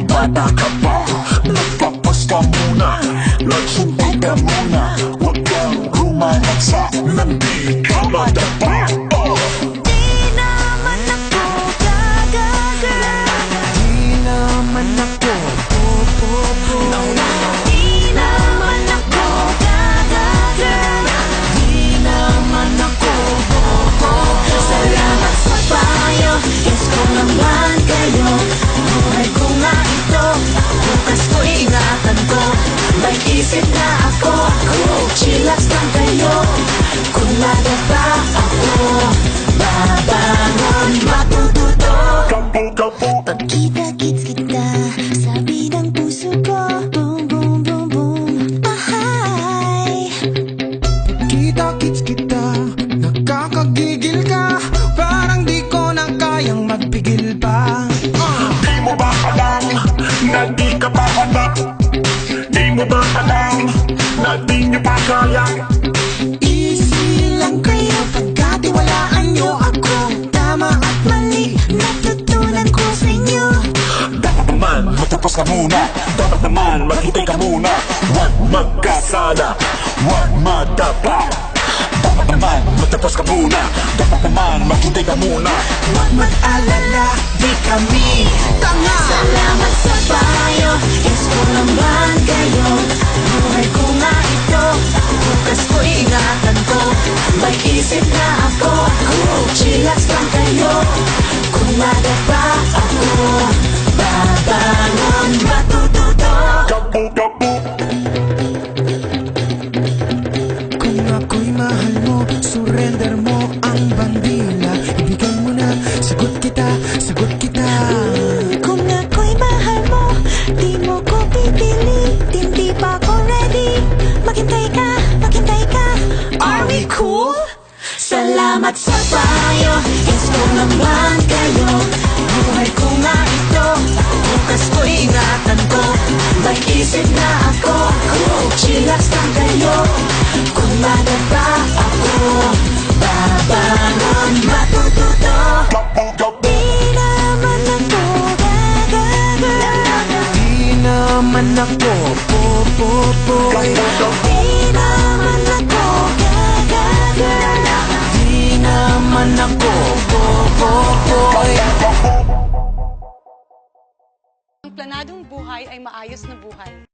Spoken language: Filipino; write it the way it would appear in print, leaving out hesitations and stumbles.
bata ka pa, magpapasta muna, maghintay ka muna, huwag kang rumalagsa, nandi ka madapa. Di naman ako gagagirl, Di naman ako di naman ako gagagirl, Di naman ako salamat sa payo, yes ko naman kayo. Buhay ko nga ito, bukas ko ingatan ko. May isip na ako, chillax lang kayo. Kung ladaba ako, babangon, matututo. Kapu-kapu, Pagkita-kits kita, sabi ng puso ko, boom, boom, boom, boom, ahay. Kita-kits kita, nakakagigil ka, parang di ko na kayang magpigil pa. di mo ba alam na di ka pa anak? Di mo ba alam na di nyo pa kaya? Easy lang kayo, pagkatiwalaan nyo ako. Tama at mali, Natutunan ko sa inyo. Dapat naman matapos ka muna, dapat naman maghintay ka muna, huwag magkasala, huwag madapa. Dapat naman matapos ka muna, dapat naman maghintay ka muna. huwag mag-alala, di kami tanga. Salamat sa payo, yes ko naman kayo. Buhay ko nga ito, bukas ko ingatan ko. May isip na ako, chillax lang kayo. Kung nadapa ako, babangon, matututo. Kapu-kapu, Kung ako'y mahal mo, surrender mo ang bandila. Ibigay mo na, sagot kita, sagot kita. Kung ako'y mahal mo, di mo ko pipilitin. Di pa ako ready, maghintay ka, maghintay ka. Are we cool? Salamat sa payo, yes ko naman kayo. Buhay ko nga ito, bukas ko ingatan ko. May isip na ako, chillax lang kayo. Kung madaba ako, babangon, matututo. kapu-kapu, Di naman ako gagagirl, Di naman ako popopoy. kapu-kapu. di naman ako gagagirl. Di naman ako popopoy. Ang planadong buhay ay maayos na buhay.